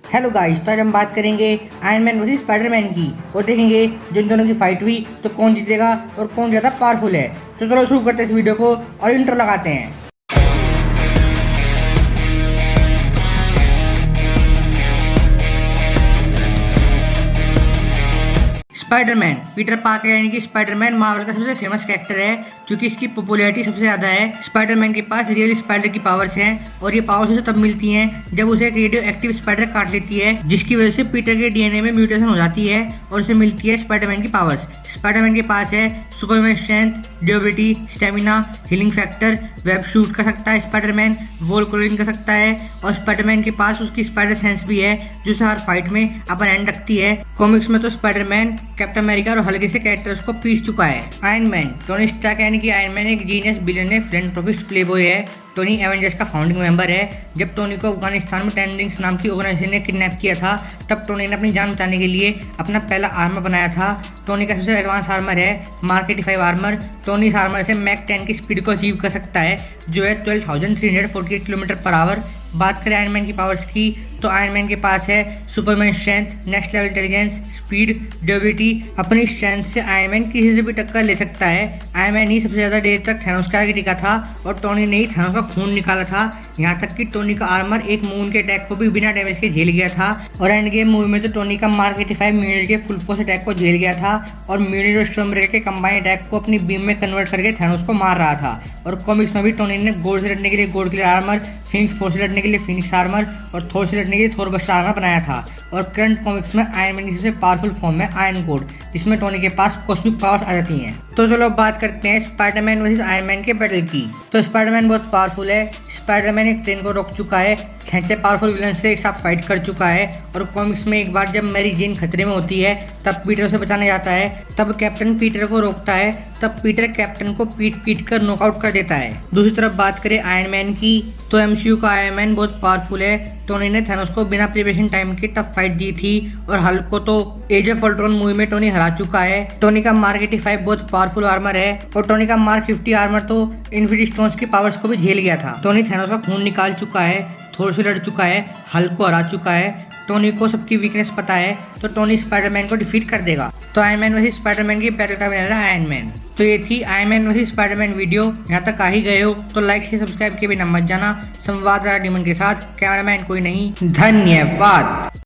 Hello guys, तो आज हम बात करेंगे आयरन मैन वर्सेस स्पाइडरमैन की और देखेंगे जिन दोनों की फाइट हुई तो कौन जीतेगा और कौन ज़्यादा पावरफुल है। तो चलो शुरू करते हैं इस वीडियो को और इंट्रो लगाते हैं। स्पाइडरमैन पीटर पार्कर यानी कि स्पाइडरमैन मार्वल का सबसे फेमस कैरेक्टर है क्योंकि इसकी पॉपुलैरिटी सबसे ज़्यादा है। स्पाइडरमैन के पास रियल स्पाइडर की पावर्स हैं और ये पावर्स उसे तब मिलती हैं जब उसे एक रेडियो एक्टिव स्पाइडर काट लेती है, जिसकी वजह से पीटर के डीएनए में म्यूटेशन हो जाती है और उसे मिलती है स्पाइडरमैन की पावर्स। स्पाइडरमैन के पास है Superman strength, durability, stamina, healing factor, web shoot कर सकता है स्पाइडरमैन, वॉल क्लोनिंग कर सकता है और स्पाइडरमैन के पास उसकी स्पाइडर सेंस भी है जो उसे हर फाइट में अपर हैंड रखती है। कॉमिक्स में तो स्पाइडरमैन कैप्टन अमेरिका और हल्के से कैरेक्टर्स को पीट चुका है। आयरन मैन टोनी स्टार्क यानी कि आयरन मैन एक जीनियस बिलियनर फिलैंथ्रोपिस्ट प्लेबॉय है। टोनी एवेंजर्स का फाउंडिंग मेंबर है। जब टोनी को अफगानिस्तान में टेंडिंग्स नाम की ऑर्गेनाइजेशन ने किडनैप किया था तब टोनी ने अपनी जान बचाने के लिए अपना पहला आर्मर बनाया था। टोनी का सबसे एडवांस आर्मर है मार्क 85 आर्मर। टोनी इस आर्मर से मैक 10 की स्पीड को अचीव कर सकता है जो है 12,348 किलोमीटर पर आवर। बात करें आयरन मैन की पावर्स की तो आयरन मैन के पास है Superman strength, next level intelligence, speed, durability. अपनी स्ट्रेंथ से आयरन मैन किसी से भी टक्कर ले सकता है। आयरन मैन ही सबसे ज़्यादा देर तक थैनोस के आगे टिका था और टोनी ने ही थैनोस का खून निकाला था। यहाँ तक कि टोनी का आर्मर एक मून के अटैक को भी बिना डैमेज के झेल गया था और एंड गेम मूवी में तो टोनी का मार्क 85 म्यूनिट के फुल फोर्स अटैक को झेल गया था और म्यूनिट और स्टॉर्मब्रेकर के कंबाइन अटैक को अपनी बीम में कन्वर्ट करके थैनोस को मार रहा था। और कॉमिक्स में भी टोनी ने गोड से लड़ने के लिए गोड क्लियर आर्मर, फिनिक्स फोर्स से लड़ने के लिए फिनिक्स आर्मर और थोर से लड़ने के लिए थोर बस्टर आर्मर बनाया था। और करंट कॉमिक्स में आयरन मैन की सबसे पावरफुल फॉर्म है आयरन कोड, जिसमें टोनी के पास कॉस्मिक पावर्स आ जाती हैं। तो चलो अब बात करते हैं स्पाइडरमैन वर्सेस आयरन मैन के बैटल की। तो स्पाइडरमैन बहुत पावरफुल है। स्पाइडरमैन एक ट्रेन को रोक चुका है, 6 पावरफुल विलन से एक साथ फाइट कर चुका है और कॉमिक्स में एक बार जब मैरी जेन खतरे में होती है तब पीटर उसे बचाने जाता है, तब कैप्टन पीटर को रोकता है, तब पीटर कैप्टन को पीट कर नॉकआउट कर देता है। दूसरी तरफ बात करें आयरन मैन की तो एमसीयू का आयरन मैन बहुत पावरफुल है। टोनी ने थैनोस को बिना प्रिपरेशन टाइम के टफ फाइट दी थी और हल्क को तो एज ऑफ अल्ट्रॉन मूवी में टोनी हरा चुका है। टोनी का मार्क 85 बहुत पावरफुल आर्मर है और टोनी का मार्क 50 आर्मर तो इन्फिनिटी स्टोन्स की पावर्स को भी झेल गया था। टोनी थैनोस का खून निकाल चुका है, थोर से लड़ चुका है, हल्क को हरा चुका है। टोनी को सबकी वीकनेस पता है तो टोनी स्पाइडरमैन को डिफीट कर देगा। तो आयरन मैन वर्सेस स्पाइडरमैन की बैटल का विनर है आयरन मैन। तो ये थी iron man versus Spiderman video. यहाँ तक आ ही गए हो तो लाइक से सब्सक्राइब के बिना मत जाना। संवाद डिमन के साथ कैमरामैन कोई नहीं। धन्यवाद।